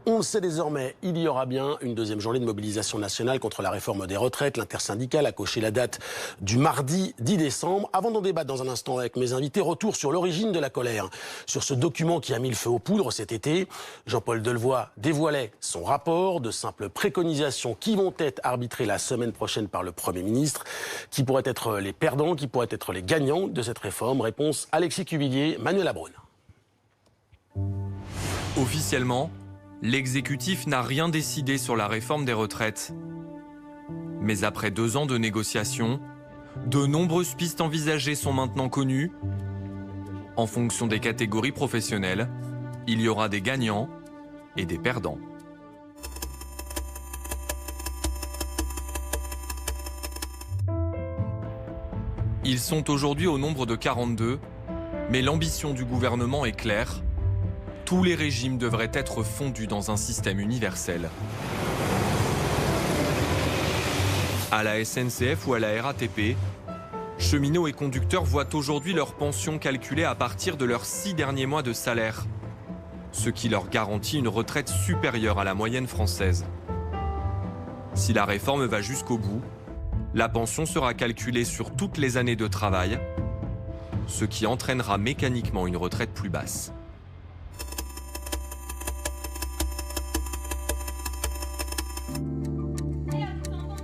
On le sait désormais, il y aura bien une deuxième journée de mobilisation nationale contre la réforme des retraites. L'intersyndicale a coché la date du mardi 10 décembre. Avant d'en débattre dans un instant avec mes invités, retour sur l'origine de la colère. Sur ce document qui a mis le feu aux poudres cet été, Jean-Paul Delevoye dévoilait son rapport, de simples préconisations qui vont être arbitrées la semaine prochaine par le Premier ministre. Qui pourraient être les perdants, qui pourraient être les gagnants de cette réforme? Réponse Alexis Cuvillier, Manuel Abraune. Officiellement, l'exécutif n'a rien décidé sur la réforme des retraites. Mais après 2 ans de négociations, de nombreuses pistes envisagées sont maintenant connues. En fonction des catégories professionnelles, il y aura des gagnants et des perdants. Ils sont aujourd'hui au nombre de 42, mais l'ambition du gouvernement est claire. Tous les régimes devraient être fondus dans un système universel. À la SNCF ou à la RATP, cheminots et conducteurs voient aujourd'hui leur pension calculée à partir de leurs 6 derniers mois de salaire, ce qui leur garantit une retraite supérieure à la moyenne française. Si la réforme va jusqu'au bout, la pension sera calculée sur toutes les années de travail, ce qui entraînera mécaniquement une retraite plus basse.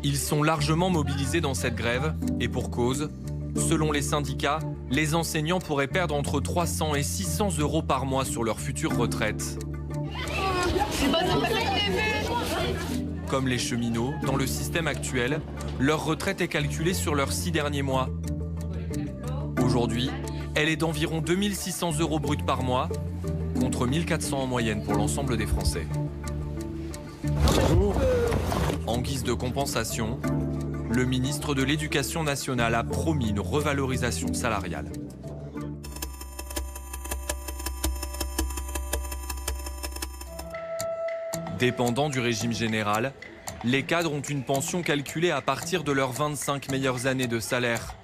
Ils sont largement mobilisés dans cette grève, et pour cause. Selon les syndicats, les enseignants pourraient perdre entre 300 et 600 € par mois sur leur future retraite. Comme les cheminots, dans le système actuel, leur retraite est calculée sur leurs 6 derniers mois. Aujourd'hui, elle est d'environ 2600 € bruts par mois, contre 1400 en moyenne pour l'ensemble des Français. En guise de compensation, le ministre de l'Éducation nationale a promis une revalorisation salariale. Dépendant du régime général, les cadres ont une pension calculée à partir de leurs 25 meilleures années de salaire.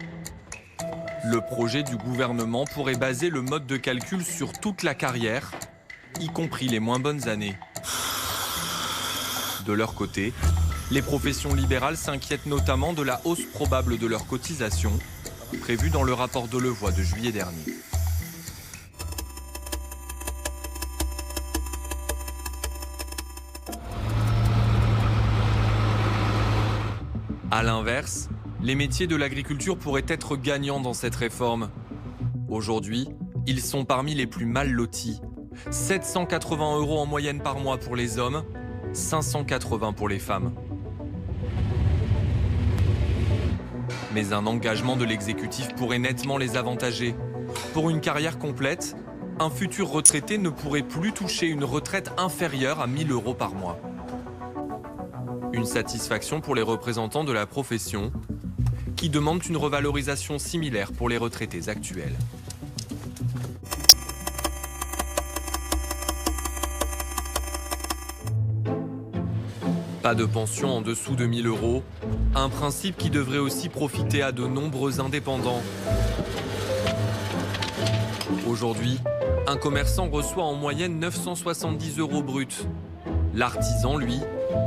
Le projet du gouvernement pourrait baser le mode de calcul sur toute la carrière, y compris les moins bonnes années. De leur côté, les professions libérales s'inquiètent notamment de la hausse probable de leurs cotisations, prévue dans le rapport Delevoye de juillet dernier. À l'inverse, les métiers de l'agriculture pourraient être gagnants dans cette réforme. Aujourd'hui, ils sont parmi les plus mal lotis. 780 € en moyenne par mois pour les hommes, 580 pour les femmes. Mais un engagement de l'exécutif pourrait nettement les avantager. Pour une carrière complète, un futur retraité ne pourrait plus toucher une retraite inférieure à 1 000 € par mois. Une satisfaction pour les représentants de la profession, qui demandent une revalorisation similaire pour les retraités actuels. Pas de pension en dessous de 1 000 €, un principe qui devrait aussi profiter à de nombreux indépendants. Aujourd'hui, un commerçant reçoit en moyenne 970 € bruts. L'artisan, lui,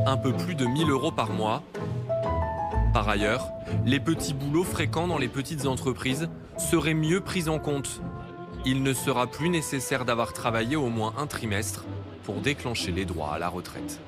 un peu plus de 1 000 € par mois. Par ailleurs, les petits boulots fréquents dans les petites entreprises seraient mieux pris en compte. Il ne sera plus nécessaire d'avoir travaillé au moins un trimestre pour déclencher les droits à la retraite.